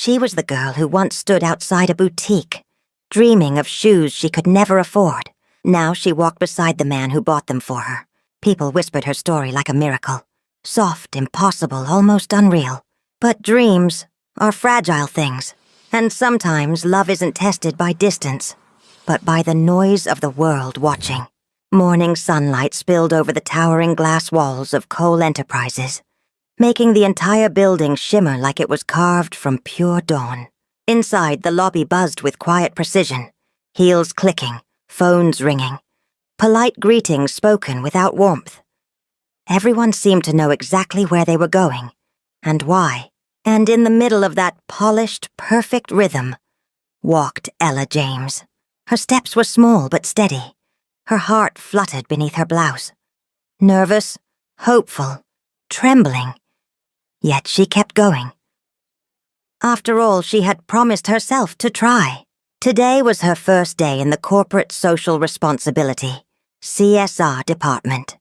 She was the girl who once stood outside a boutique, dreaming of shoes she could never afford. Now she walked beside the man who bought them for her. People whispered her story like a miracle. Soft, impossible, almost unreal. But dreams are fragile things, and sometimes love isn't tested by distance, but by the noise of the world watching. Morning sunlight spilled over the towering glass walls of Cole Enterprises, making the entire building shimmer like it was carved from pure dawn. Inside, the lobby buzzed with quiet precision, heels clicking, phones ringing, polite greetings spoken without warmth. Everyone seemed to know exactly where they were going, and why. And in the middle of that polished, perfect rhythm, walked Ella James. Her steps were small but steady. Her heart fluttered beneath her blouse. Nervous, hopeful, trembling. Yet she kept going. After all, she had promised herself to try. Today was her first day in the Corporate Social Responsibility, CSR department,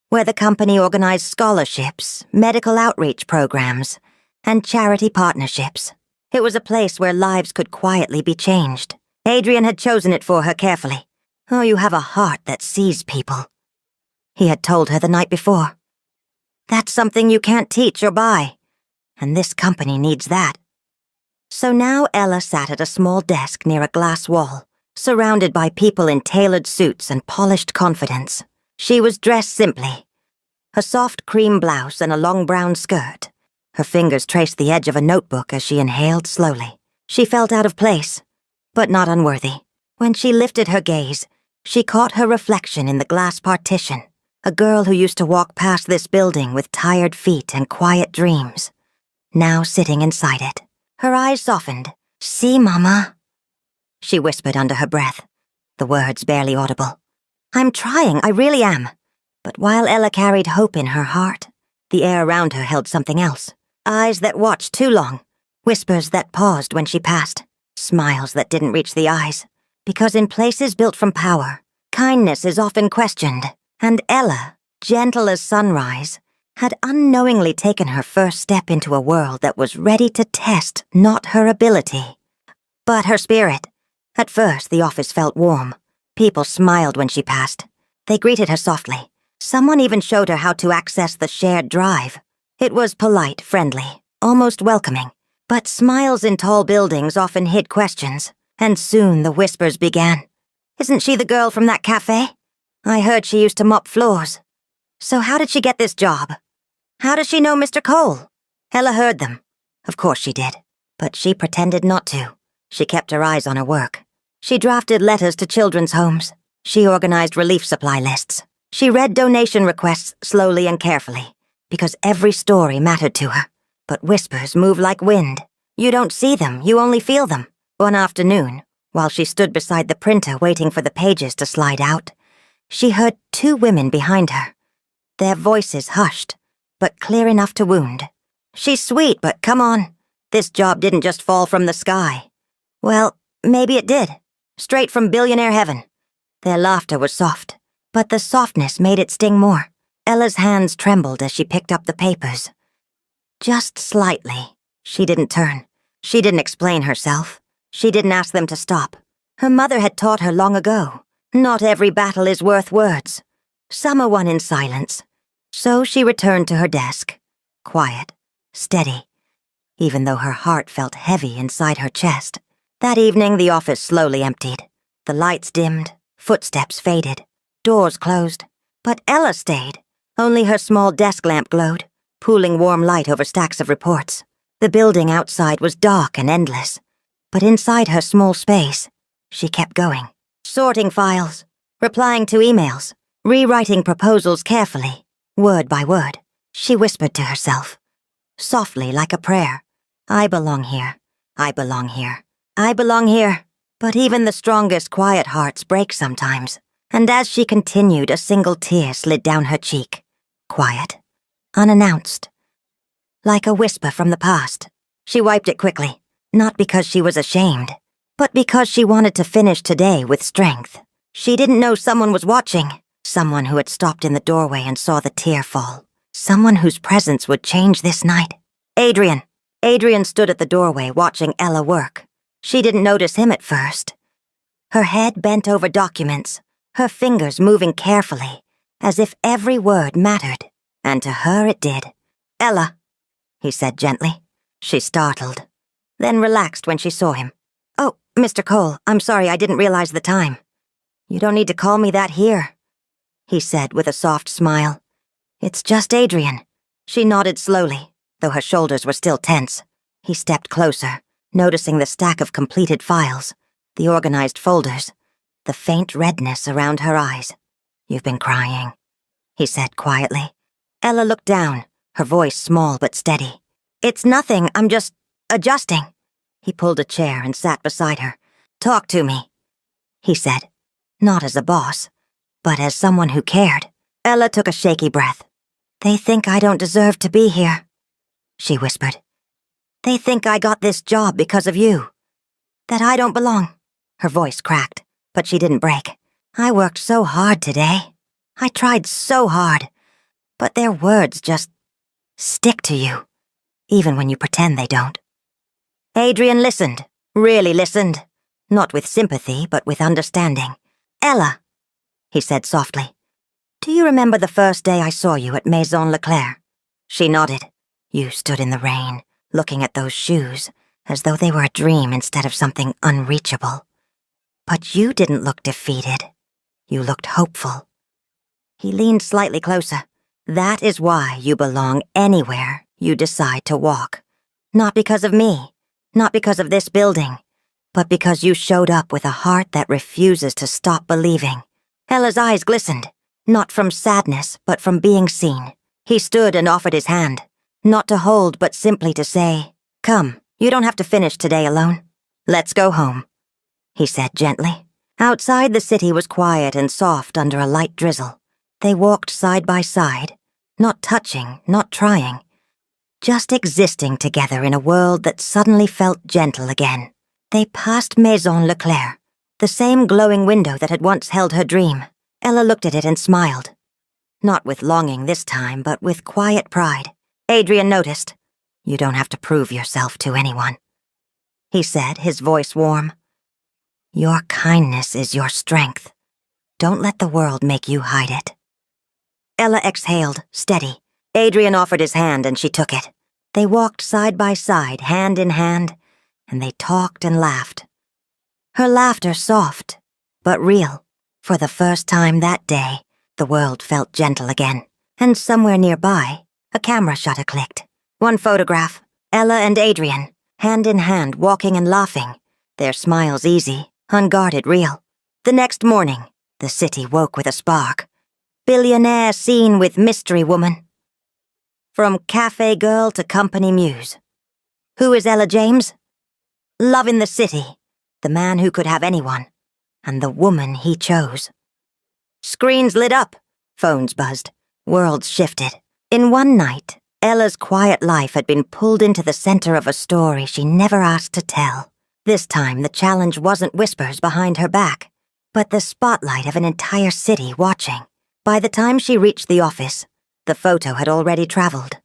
where the company organized scholarships, medical outreach programs, and charity partnerships. It was a place where lives could quietly be changed. Adrian had chosen it for her carefully. "Oh, you have a heart that sees people," he had told her the night before. "That's something you can't teach or buy, and this company needs that." So now Ella sat at a small desk near a glass wall, surrounded by people in tailored suits and polished confidence. She was dressed simply. A soft cream blouse and a long brown skirt. Her fingers traced the edge of a notebook as she inhaled slowly. She felt out of place, but not unworthy. When she lifted her gaze, she caught her reflection in the glass partition, a girl who used to walk past this building with tired feet and quiet dreams, now sitting inside it. Her eyes softened. "See, Mama," she whispered under her breath, the words barely audible. "I'm trying, I really am." But while Ella carried hope in her heart, the air around her held something else. Eyes that watched too long, whispers that paused when she passed, smiles that didn't reach the eyes. Because in places built from power, kindness is often questioned, and Ella, gentle as sunrise, had unknowingly taken her first step into a world that was ready to test not her ability, but her spirit. At first, the office felt warm. People smiled when she passed. They greeted her softly. Someone even showed her how to access the shared drive. It was polite, friendly, almost welcoming. But smiles in tall buildings often hid questions, and soon the whispers began. "Isn't she the girl from that cafe? I heard she used to mop floors. So how did she get this job? How does she know Mr. Cole?" Ella heard them. Of course she did. But she pretended not to. She kept her eyes on her work. She drafted letters to children's homes. She organized relief supply lists. She read donation requests slowly and carefully, because every story mattered to her. But whispers move like wind. You don't see them, you only feel them. One afternoon, while she stood beside the printer waiting for the pages to slide out, she heard two women behind her. Their voices hushed, but clear enough to wound. "She's sweet, but come on. This job didn't just fall from the sky." Well, maybe it did. Straight from billionaire heaven. Their laughter was soft, but the softness made it sting more. Ella's hands trembled as she picked up the papers. Just slightly. She didn't turn. She didn't explain herself. She didn't ask them to stop. Her mother had taught her long ago. Not every battle is worth words. Some are won in silence. So she returned to her desk. Quiet. Steady. Even though her heart felt heavy inside her chest. That evening, the office slowly emptied. The lights dimmed. Footsteps faded. Doors closed. But Ella stayed. Only her small desk lamp glowed, pooling warm light over stacks of reports. The building outside was dark and endless. But inside her small space, she kept going. Sorting files, replying to emails, rewriting proposals carefully, word by word. She whispered to herself, softly like a prayer, "I belong here. I belong here. I belong here." But even the strongest quiet hearts break sometimes. And as she continued, a single tear slid down her cheek. Quiet. Unannounced. Like a whisper from the past. She wiped it quickly, not because she was ashamed, but because she wanted to finish today with strength. She didn't know someone was watching. Someone who had stopped in the doorway and saw the tear fall. Someone whose presence would change this night. "Adrian," Adrian stood at the doorway watching Ella work. She didn't notice him at first. Her head bent over documents, her fingers moving carefully, as if every word mattered, and to her it did. "Ella," he said gently. She startled, then relaxed when she saw him. "Oh, Mr. Cole, I'm sorry I didn't realize the time." "You don't need to call me that here," he said with a soft smile. "It's just Adrian." She nodded slowly, though her shoulders were still tense. He stepped closer, noticing the stack of completed files, the organized folders, the faint redness around her eyes. "You've been crying," he said quietly. Ella looked down, her voice small but steady. "It's nothing, I'm just adjusting." He pulled a chair and sat beside her. "Talk to me," he said, not as a boss, but as someone who cared. Ella took a shaky breath. "They think I don't deserve to be here," she whispered. "They think I got this job because of you. That I don't belong." Her voice cracked, but she didn't break. "I worked so hard today. I tried so hard. But their words just stick to you, even when you pretend they don't." Adrian listened, really listened. Not with sympathy, but with understanding. "Ella," he said softly, "do you remember the first day I saw you at Maison Leclerc?" She nodded. "You stood in the rain, looking at those shoes, as though they were a dream instead of something unreachable. But you didn't look defeated. You looked hopeful." He leaned slightly closer. "That is why you belong anywhere you decide to walk. Not because of me, not because of this building, but because you showed up with a heart that refuses to stop believing." Ella's eyes glistened, not from sadness, but from being seen. He stood and offered his hand, not to hold, but simply to say, "Come, you don't have to finish today alone. Let's go home," he said gently. Outside, the city was quiet and soft under a light drizzle. They walked side by side, not touching, not trying, just existing together in a world that suddenly felt gentle again. They passed Maison Leclerc, the same glowing window that had once held her dream. Ella looked at it and smiled. Not with longing this time, but with quiet pride. Adrian noticed. "You don't have to prove yourself to anyone," he said, his voice warm. "Your kindness is your strength. Don't let the world make you hide it." Ella exhaled, steady. Adrian offered his hand and she took it. They walked side by side, hand in hand, and they talked and laughed. Her laughter soft, but real. For the first time that day, the world felt gentle again. And somewhere nearby, a camera shutter clicked. One photograph, Ella and Adrian, hand in hand, walking and laughing, their smiles easy, unguarded, real. The next morning, the city woke with a spark. Billionaire seen with mystery woman. From cafe girl to company muse. Who is Ella James? Love in the city, the man who could have anyone, and the woman he chose. Screens lit up, phones buzzed, worlds shifted. In one night, Ella's quiet life had been pulled into the center of a story she never asked to tell. This time, the challenge wasn't whispers behind her back, but the spotlight of an entire city watching. By the time she reached the office, the photo had already traveled.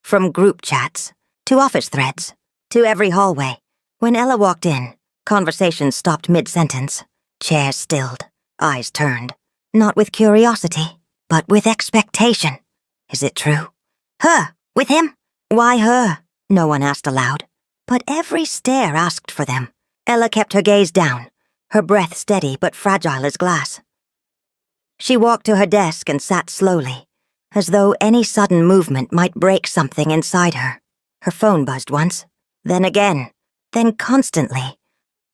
From group chats, to office threads, to every hallway. When Ella walked in, conversations stopped mid-sentence. Chairs stilled, eyes turned. Not with curiosity, but with expectation. Is it true? Her, with him? Why her? No one asked aloud. But every stare asked for them. Ella kept her gaze down, her breath steady but fragile as glass. She walked to her desk and sat slowly, as though any sudden movement might break something inside her. Her phone buzzed once, then again, then constantly.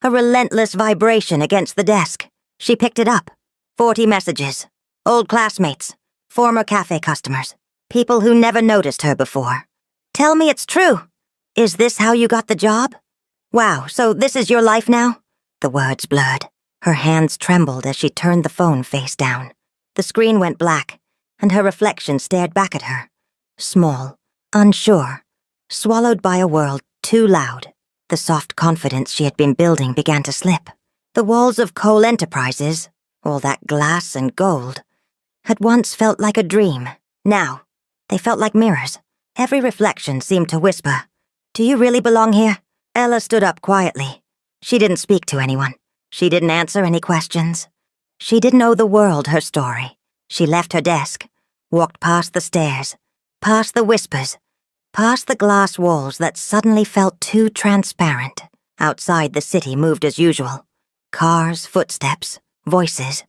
A relentless vibration against the desk. She picked it up. 40 messages. Old classmates. Former cafe customers. People who never noticed her before. "Tell me it's true. Is this how you got the job? Wow, so this is your life now?" The words blurred. Her hands trembled as she turned the phone face down. The screen went black, and her reflection stared back at her. Small, unsure, swallowed by a world too loud. The soft confidence she had been building began to slip. The walls of Cole Enterprises, all that glass and gold, had once felt like a dream. Now, they felt like mirrors. Every reflection seemed to whisper, "Do you really belong here?" Ella stood up quietly. She didn't speak to anyone. She didn't answer any questions. She didn't owe the world her story. She left her desk, walked past the stairs, past the whispers, past the glass walls that suddenly felt too transparent. Outside, the city moved as usual. Cars, footsteps, voices.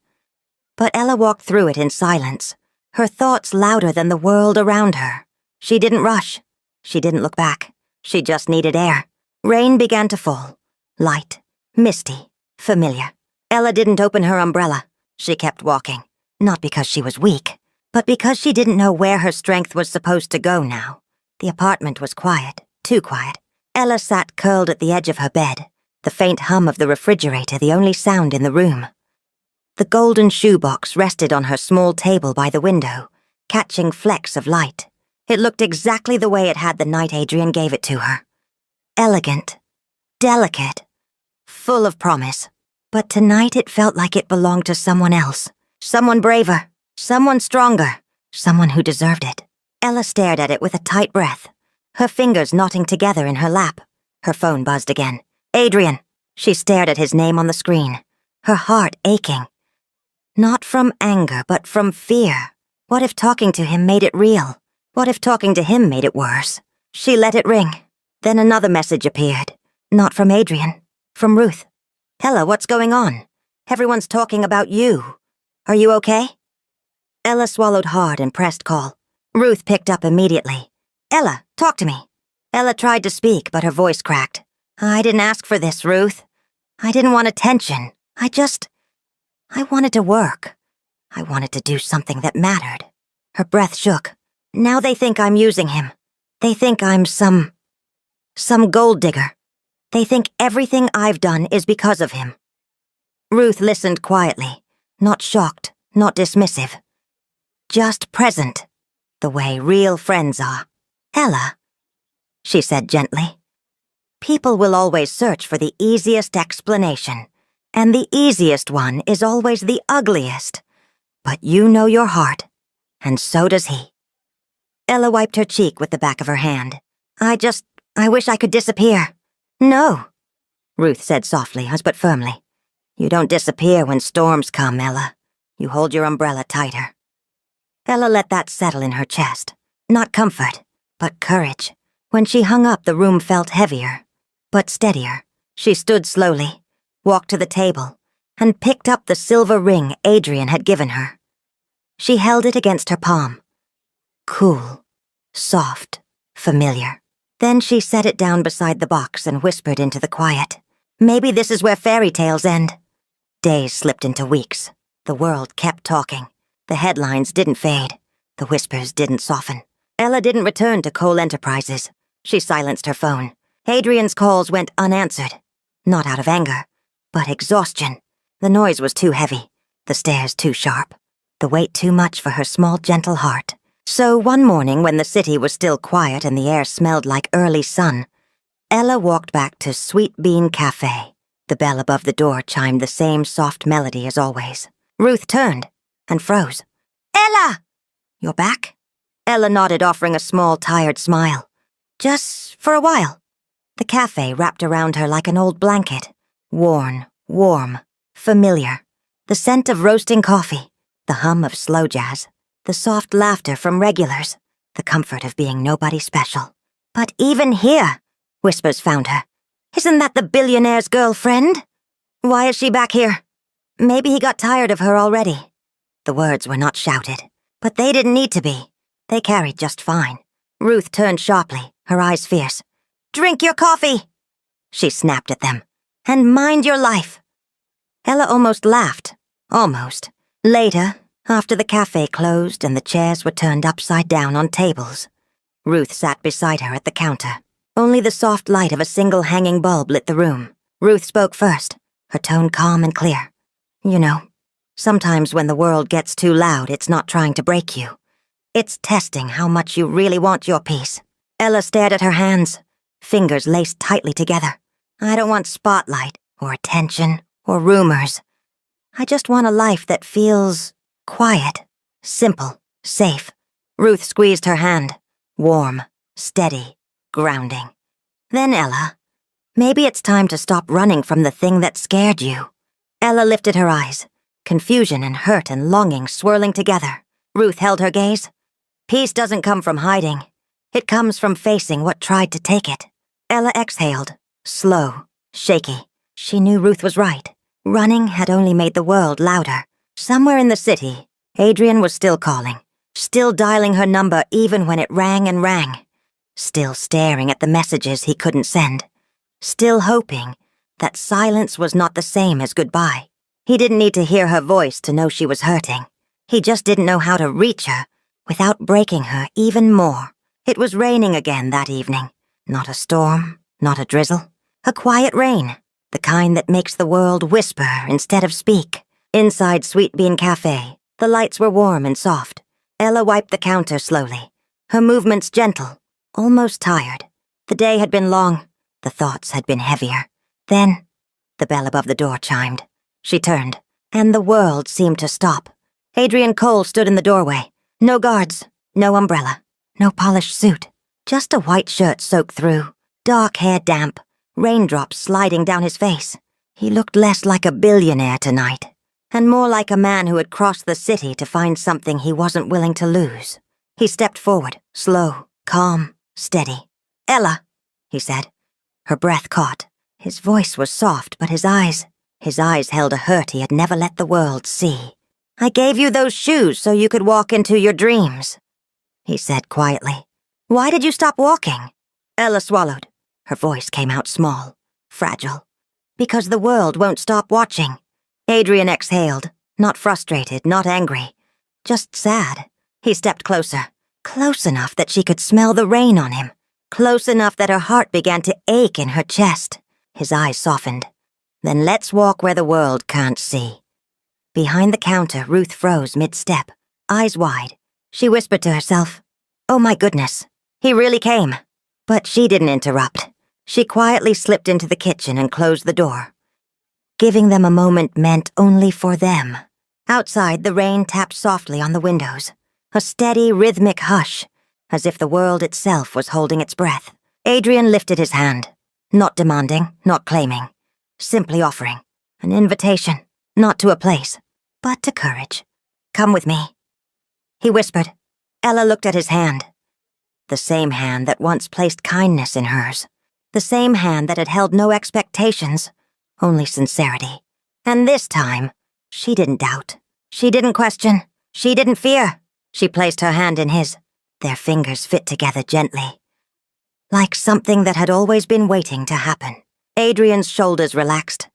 But Ella walked through it in silence, her thoughts louder than the world around her. She didn't rush. She didn't look back. She just needed air. Rain began to fall. Light, misty, familiar. Ella didn't open her umbrella. She kept walking. Not because she was weak, but because she didn't know where her strength was supposed to go now. The apartment was quiet, too quiet. Ella sat curled at the edge of her bed, the faint hum of the refrigerator the only sound in the room. The golden shoebox rested on her small table by the window, catching flecks of light. It looked exactly the way it had the night Adrian gave it to her. Elegant, delicate, full of promise. But tonight it felt like it belonged to someone else. Someone braver, someone stronger, someone who deserved it. Ella stared at it with a tight breath, her fingers knotting together in her lap. Her phone buzzed again. Adrian. She stared at his name on the screen, her heart aching. Not from anger, but from fear. What if talking to him made it real? What if talking to him made it worse? She let it ring. Then another message appeared. Not from Adrian, from Ruth. Ella, what's going on? Everyone's talking about you. Are you okay? Ella swallowed hard and pressed call. Ruth picked up immediately. Ella, talk to me. Ella tried to speak, but her voice cracked. I didn't ask for this, Ruth. I didn't want attention. I wanted to work. I wanted to do something that mattered. Her breath shook. Now they think I'm using him. They think I'm some gold digger. They think everything I've done is because of him. Ruth listened quietly, not shocked, not dismissive. Just present, the way real friends are. Ella, she said gently. People will always search for the easiest explanation, and the easiest one is always the ugliest. But you know your heart, and so does he. Ella wiped her cheek with the back of her hand. I wish I could disappear. No, Ruth said softly, but firmly. You don't disappear when storms come, Ella. You hold your umbrella tighter. Ella let that settle in her chest. Not comfort, but courage. When she hung up, the room felt heavier, but steadier. She stood slowly, walked to the table, and picked up the silver ring Adrian had given her. She held it against her palm. Cool, soft, familiar. Then she set it down beside the box and whispered into the quiet. Maybe this is where fairy tales end. Days slipped into weeks. The world kept talking. The headlines didn't fade. The whispers didn't soften. Ella didn't return to Cole Enterprises. She silenced her phone. Adrian's calls went unanswered. Not out of anger, but exhaustion. The noise was too heavy. The stares too sharp. The weight too much for her small, gentle heart. So one morning when the city was still quiet and the air smelled like early sun, Ella walked back to Sweet Bean Cafe. The bell above the door chimed the same soft melody as always. Ruth turned and froze. Ella! You're back? Ella nodded, offering a small, tired smile. Just for a while. The cafe wrapped around her like an old blanket. Worn, warm, familiar. The scent of roasting coffee, the hum of slow jazz. The soft laughter from regulars, the comfort of being nobody special. But even here, whispers found her. Isn't that the billionaire's girlfriend? Why is she back here? Maybe he got tired of her already. The words were not shouted, but they didn't need to be. They carried just fine. Ruth turned sharply, her eyes fierce. Drink your coffee, she snapped at them, and mind your life. Ella almost laughed. Almost. Later, after the cafe closed and the chairs were turned upside down on tables, Ruth sat beside her at the counter. Only the soft light of a single hanging bulb lit the room. Ruth spoke first, her tone calm and clear. You know, sometimes when the world gets too loud, it's not trying to break you. It's testing how much you really want your peace. Ella stared at her hands, fingers laced tightly together. I don't want spotlight, or attention, or rumors. I just want a life that feels quiet, simple, safe. Ruth squeezed her hand. Warm, steady, grounding. Then Ella. Maybe it's time to stop running from the thing that scared you. Ella lifted her eyes, confusion and hurt and longing swirling together. Ruth held her gaze. Peace doesn't come from hiding. It comes from facing what tried to take it. Ella exhaled, slow, shaky. She knew Ruth was right. Running had only made the world louder. Somewhere in the city, Adrian was still calling, still dialing her number even when it rang and rang, still staring at the messages he couldn't send, still hoping that silence was not the same as goodbye. He didn't need to hear her voice to know she was hurting. He just didn't know how to reach her without breaking her even more. It was raining again that evening. Not a storm, not a drizzle. A quiet rain, the kind that makes the world whisper instead of speak. Inside Sweet Bean Cafe, the lights were warm and soft. Ella wiped the counter slowly, her movements gentle, almost tired. The day had been long, the thoughts had been heavier. Then, the bell above the door chimed. She turned, and the world seemed to stop. Adrian Cole stood in the doorway. No guards, no umbrella, no polished suit. Just a white shirt soaked through, dark hair damp, raindrops sliding down his face. He looked less like a billionaire tonight, and more like a man who had crossed the city to find something he wasn't willing to lose. He stepped forward, slow, calm, steady. "Ella," he said. Her breath caught. His voice was soft, but his eyes held a hurt he had never let the world see. "I gave you those shoes so you could walk into your dreams," he said quietly. "Why did you stop walking?" Ella swallowed. Her voice came out small, fragile. "Because the world won't stop watching." Adrian exhaled, not frustrated, not angry, just sad. He stepped closer, close enough that she could smell the rain on him, close enough that her heart began to ache in her chest. His eyes softened. "Then let's walk where the world can't see." Behind the counter, Ruth froze mid-step, eyes wide. She whispered to herself, "Oh my goodness, he really came." But she didn't interrupt. She quietly slipped into the kitchen and closed the door. Giving them a moment meant only for them. Outside, the rain tapped softly on the windows, a steady, rhythmic hush, as if the world itself was holding its breath. Adrian lifted his hand, not demanding, not claiming, simply offering, an invitation, not to a place, but to courage. "Come with me," he whispered. Ella looked at his hand. The same hand that once placed kindness in hers. The same hand that had held no expectations, only sincerity. And this time, she didn't doubt. She didn't question. She didn't fear. She placed her hand in his. Their fingers fit together gently, like something that had always been waiting to happen. Adrian's shoulders relaxed,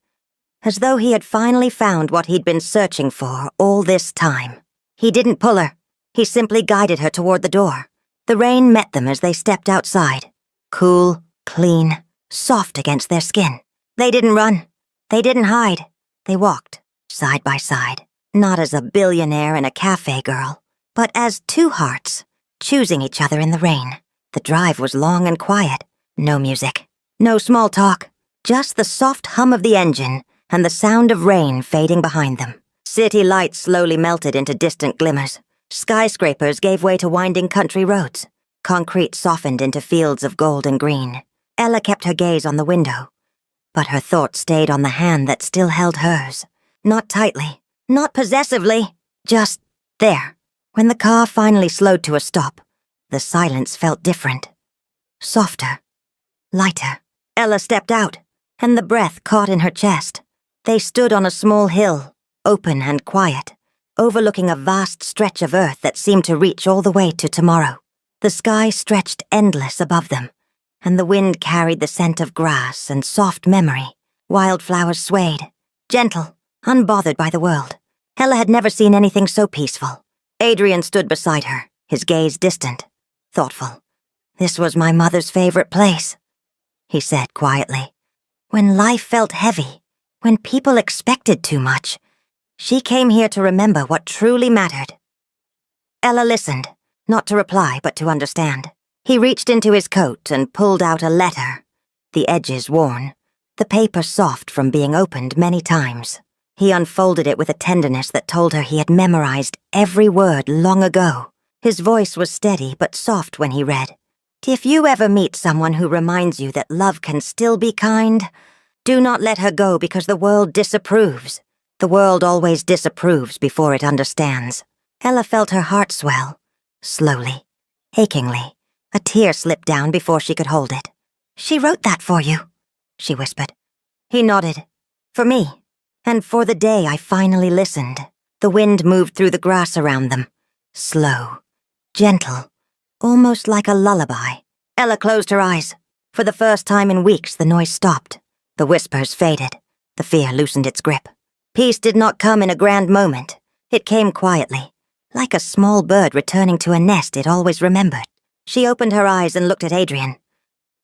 as though he had finally found what he'd been searching for all this time. He didn't pull her. He simply guided her toward the door. The rain met them as they stepped outside, cool, clean, soft against their skin. They didn't run. They didn't hide. They walked, side by side, not as a billionaire and a cafe girl, but as two hearts, choosing each other in the rain. The drive was long and quiet. No music, no small talk, just the soft hum of the engine and the sound of rain fading behind them. City lights slowly melted into distant glimmers. Skyscrapers gave way to winding country roads. Concrete softened into fields of gold and green. Ella kept her gaze on the window, but her thoughts stayed on the hand that still held hers. Not tightly, not possessively, just there. When the car finally slowed to a stop, the silence felt different. Softer, lighter. Ella stepped out, and the breath caught in her chest. They stood on a small hill, open and quiet, overlooking a vast stretch of earth that seemed to reach all the way to tomorrow. The sky stretched endless above them, and the wind carried the scent of grass and soft memory. Wildflowers swayed, gentle, unbothered by the world. Ella had never seen anything so peaceful. Adrian stood beside her, his gaze distant, thoughtful. "This was my mother's favorite place," he said quietly. "When life felt heavy, when people expected too much, she came here to remember what truly mattered." Ella listened, not to reply but to understand. He reached into his coat and pulled out a letter, the edges worn, the paper soft from being opened many times. He unfolded it with a tenderness that told her he had memorized every word long ago. His voice was steady but soft when he read. If you ever meet someone who reminds you that love can still be kind, do not let her go because the world disapproves. The world always disapproves before it understands. Ella felt her heart swell. Slowly, achingly, a tear slipped down before she could hold it. "She wrote that for you," she whispered. He nodded. "For me. And for the day I finally listened." The wind moved through the grass around them. Slow, gentle, almost like a lullaby. Ella closed her eyes. For the first time in weeks, the noise stopped. The whispers faded. The fear loosened its grip. Peace did not come in a grand moment. It came quietly, like a small bird returning to a nest it always remembered. She opened her eyes and looked at Adrian.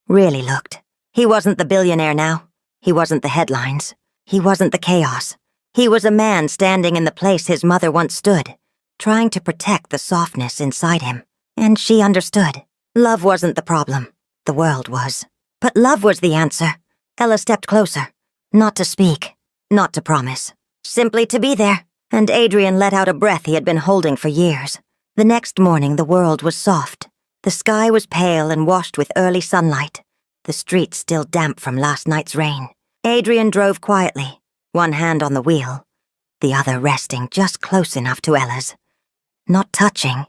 Really looked. He wasn't the billionaire now. He wasn't the headlines. He wasn't the chaos. He was a man standing in the place his mother once stood, trying to protect the softness inside him. And she understood. Love wasn't the problem. The world was. But love was the answer. Ella stepped closer. Not to speak. Not to promise. Simply to be there. And Adrian let out a breath he had been holding for years. The next morning the world was soft. The sky was pale and washed with early sunlight. The streets still damp from last night's rain. Adrian drove quietly, one hand on the wheel, the other resting just close enough to Ella's. Not touching,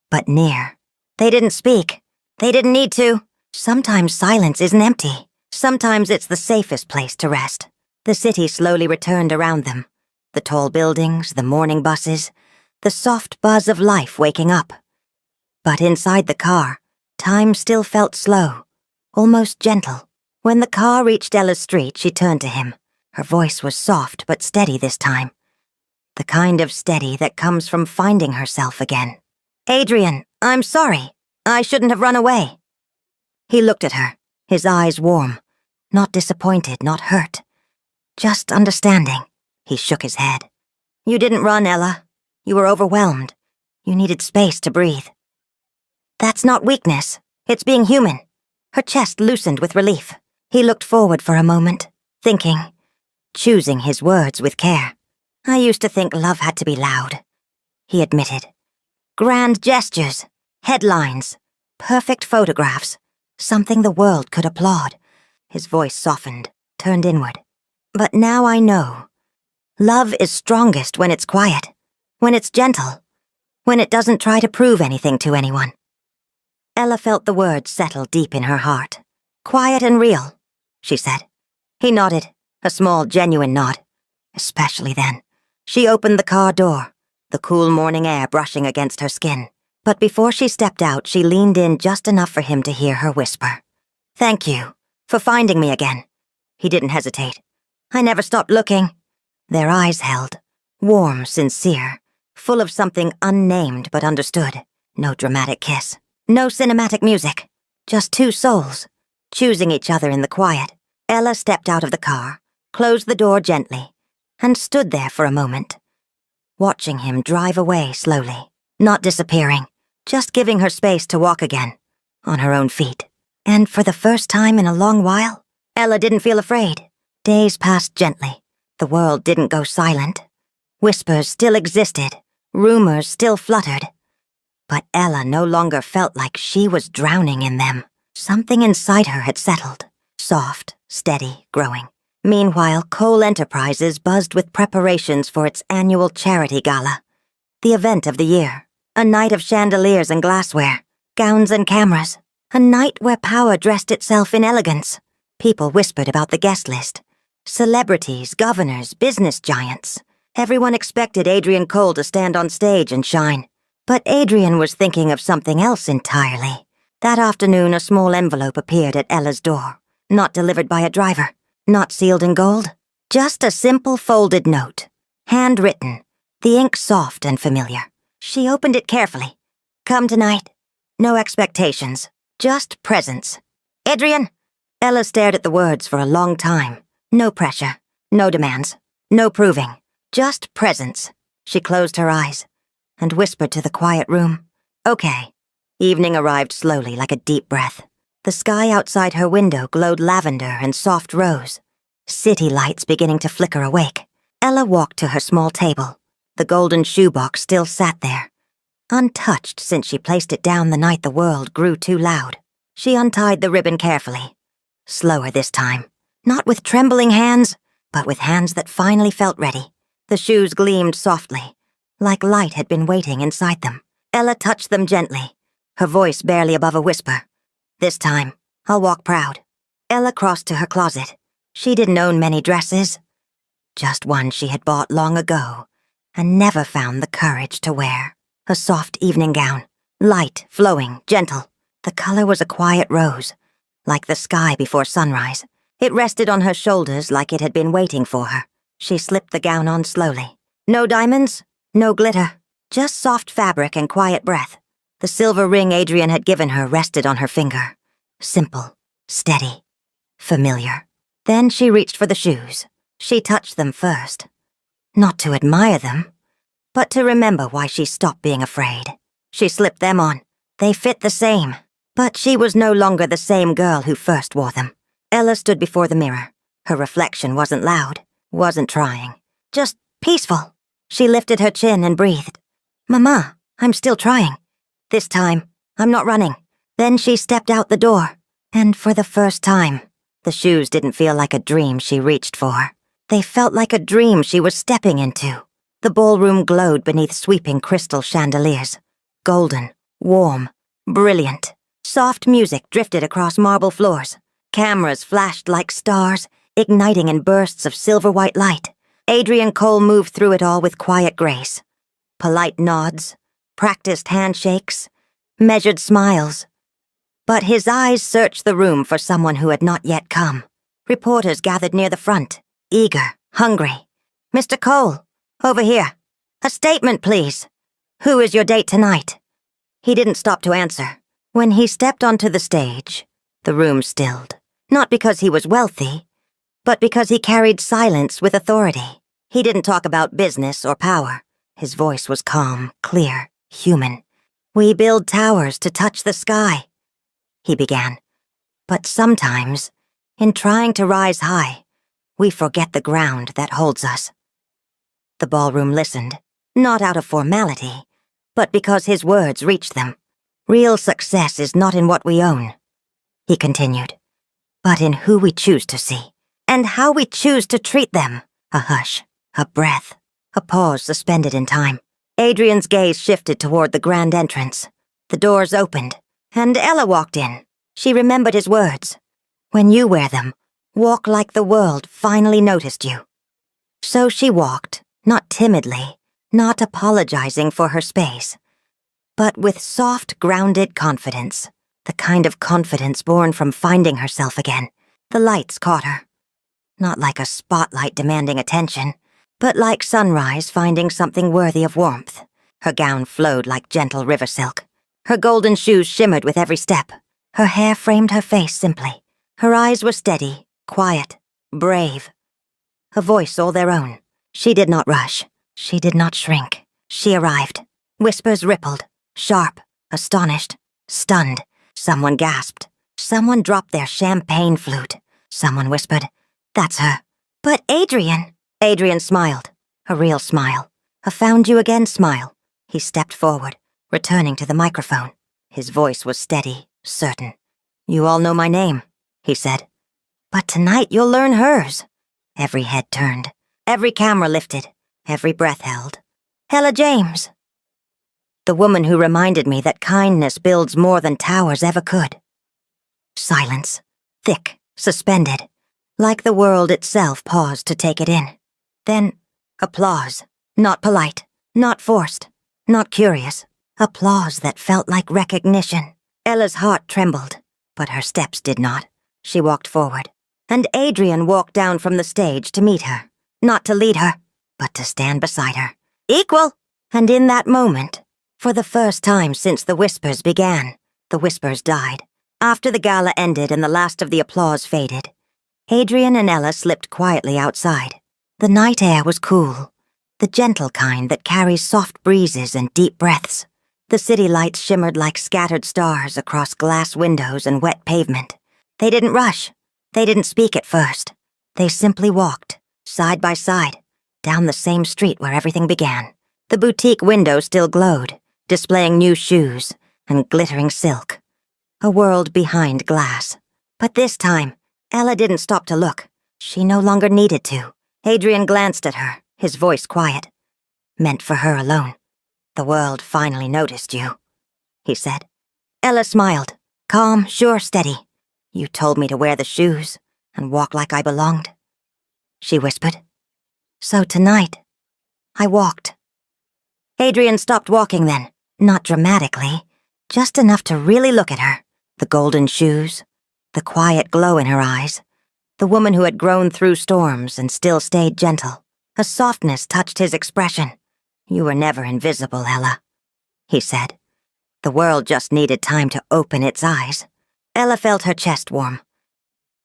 but near. They didn't speak. They didn't need to. Sometimes silence isn't empty. Sometimes it's the safest place to rest. The city slowly returned around them. The tall buildings, the morning buses, the soft buzz of life waking up. But inside the car, time still felt slow, almost gentle. When the car reached Ella's street, she turned to him. Her voice was soft but steady this time. The kind of steady that comes from finding herself again. "Adrian, I'm sorry. I shouldn't have run away." He looked at her, his eyes warm. Not disappointed, not hurt. Just understanding. He shook his head. "You didn't run, Ella. You were overwhelmed. You needed space to breathe." "That's not weakness. It's being human." Her chest loosened with relief. He looked forward for a moment, thinking, choosing his words with care. "I used to think love had to be loud," he admitted. "Grand gestures, headlines, perfect photographs, something the world could applaud." His voice softened, turned inward. "But now I know. Love is strongest when it's quiet, when it's gentle, when it doesn't try to prove anything to anyone." Ella felt the words settle deep in her heart. "Quiet and real," she said. He nodded, a small, genuine nod. Especially then. She opened the car door, the cool morning air brushing against her skin. But before she stepped out, she leaned in just enough for him to hear her whisper. "Thank you, for finding me again." He didn't hesitate. "I never stopped looking." Their eyes held, warm, sincere, full of something unnamed but understood. No dramatic kiss. No cinematic music. Just two souls, choosing each other in the quiet. Ella stepped out of the car, closed the door gently, and stood there for a moment, watching him drive away slowly, not disappearing, just giving her space to walk again, on her own feet. And for the first time in a long while, Ella didn't feel afraid. Days passed gently. The world didn't go silent. Whispers still existed. Rumors still fluttered. But Ella no longer felt like she was drowning in them. Something inside her had settled. Soft, steady, growing. Meanwhile, Cole Enterprises buzzed with preparations for its annual charity gala. The event of the year. A night of chandeliers and glassware, gowns and cameras. A night where power dressed itself in elegance. People whispered about the guest list. Celebrities, governors, business giants. Everyone expected Adrian Cole to stand on stage and shine. But Adrian was thinking of something else entirely. That afternoon, a small envelope appeared at Ella's door. Not delivered by a driver. Not sealed in gold. Just a simple folded note. Handwritten. The ink soft and familiar. She opened it carefully. "Come tonight." No expectations. Just presence. "Adrian?" Ella stared at the words for a long time. No pressure. No demands. No proving. Just presence. She closed her eyes and whispered to the quiet room, "Okay." Evening arrived slowly like a deep breath. The sky outside her window glowed lavender and soft rose. City lights beginning to flicker awake. Ella walked to her small table. The golden shoebox still sat there, untouched since she placed it down the night the world grew too loud. She untied the ribbon carefully. Slower this time. Not with trembling hands, but with hands that finally felt ready. The shoes gleamed softly, like light had been waiting inside them. Ella touched them gently, her voice barely above a whisper. This time, I'll walk proud. Ella crossed to her closet. She didn't own many dresses. Just one she had bought long ago, and never found the courage to wear. A soft evening gown, light, flowing, gentle. The color was a quiet rose, like the sky before sunrise. It rested on her shoulders like it had been waiting for her. She slipped the gown on slowly. No diamonds, no glitter, just soft fabric and quiet breath. The silver ring Adrian had given her rested on her finger. Simple, steady, familiar. Then she reached for the shoes. She touched them first. Not to admire them, but to remember why she stopped being afraid. She slipped them on. They fit the same, but she was no longer the same girl who first wore them. Ella stood before the mirror. Her reflection wasn't loud, wasn't trying, just peaceful. She lifted her chin and breathed. Mama, I'm still trying. This time, I'm not running. Then she stepped out the door, and for the first time, the shoes didn't feel like a dream she reached for. They felt like a dream she was stepping into. The ballroom glowed beneath sweeping crystal chandeliers. Golden, warm, brilliant. Soft music drifted across marble floors. Cameras flashed like stars, igniting in bursts of silver-white light. Adrian Cole moved through it all with quiet grace. Polite nods, practiced handshakes, measured smiles. But his eyes searched the room for someone who had not yet come. Reporters gathered near the front, eager, hungry. Mr. Cole, over here. A statement, please. Who is your date tonight? He didn't stop to answer. When he stepped onto the stage, the room stilled. Not because he was wealthy, but because he carried silence with authority. He didn't talk about business or power. His voice was calm, clear, human. We build towers to touch the sky, he began. But sometimes, in trying to rise high, we forget the ground that holds us. The ballroom listened, not out of formality, but because his words reached them. Real success is not in what we own, he continued, but in who we choose to see, and how we choose to treat them. A hush, a breath, a pause suspended in time. Adrian's gaze shifted toward the grand entrance. The doors opened, and Ella walked in. She remembered his words. When you wear them, walk like the world finally noticed you. So she walked, not timidly, not apologizing for her space, but with soft, grounded confidence, the kind of confidence born from finding herself again. The lights caught her. Not like a spotlight demanding attention, but like sunrise finding something worthy of warmth. Her gown flowed like gentle river silk. Her golden shoes shimmered with every step. Her hair framed her face simply. Her eyes were steady, quiet, brave. A voice all their own. She did not rush. She did not shrink. She arrived. Whispers rippled, sharp, astonished, stunned. Someone gasped. Someone dropped their champagne flute. Someone whispered, "That's her." But Adrian! Adrian smiled. A real smile. A found-you-again smile. He stepped forward, returning to the microphone. His voice was steady, certain. "You all know my name," he said. "But tonight you'll learn hers." Every head turned. Every camera lifted. Every breath held. "Ella James." The woman who reminded me that kindness builds more than towers ever could. Silence. Thick, suspended. Like the world itself paused to take it in. Then, applause. Not polite, not forced, not curious. Applause that felt like recognition. Ella's heart trembled, but her steps did not. She walked forward, and Adrian walked down from the stage to meet her. Not to lead her, but to stand beside her. Equal! And in that moment, for the first time since the whispers began, the whispers died. After the gala ended and the last of the applause faded, Adrian and Ella slipped quietly outside. The night air was cool, the gentle kind that carries soft breezes and deep breaths. The city lights shimmered like scattered stars across glass windows and wet pavement. They didn't rush. They didn't speak at first. They simply walked, side by side, down the same street where everything began. The boutique window still glowed, displaying new shoes and glittering silk. A world behind glass. But this time, Ella didn't stop to look. She no longer needed to. Adrian glanced at her, his voice quiet. Meant for her alone. The world finally noticed you, he said. Ella smiled, calm, sure, steady. You told me to wear the shoes and walk like I belonged, she whispered. So tonight, I walked. Adrian stopped walking then, not dramatically, just enough to really look at her. The golden shoes, the quiet glow in her eyes, the woman who had grown through storms and still stayed gentle. A softness touched his expression. You were never invisible, Ella, he said. The world just needed time to open its eyes. Ella felt her chest warm.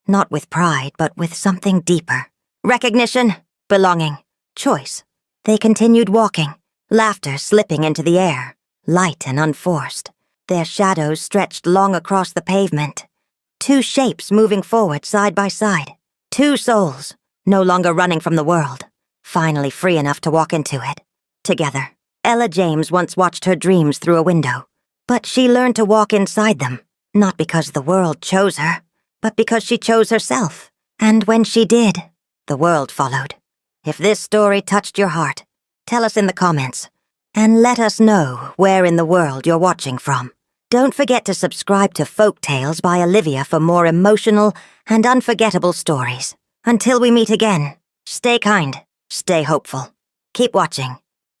Not with pride, but with something deeper. Recognition, belonging, choice. They continued walking, laughter slipping into the air, light and unforced. Their shadows stretched long across the pavement. Two shapes moving forward side by side. Two souls, no longer running from the world, finally free enough to walk into it. Together. Ella James once watched her dreams through a window, but she learned to walk inside them, not because the world chose her, but because she chose herself. And when she did, the world followed. If this story touched your heart, tell us in the comments, and let us know where in the world you're watching from. Don't forget to subscribe to Folk Tales by Olivia for more emotional and unforgettable stories. Until we meet again, stay kind, stay hopeful. Keep watching.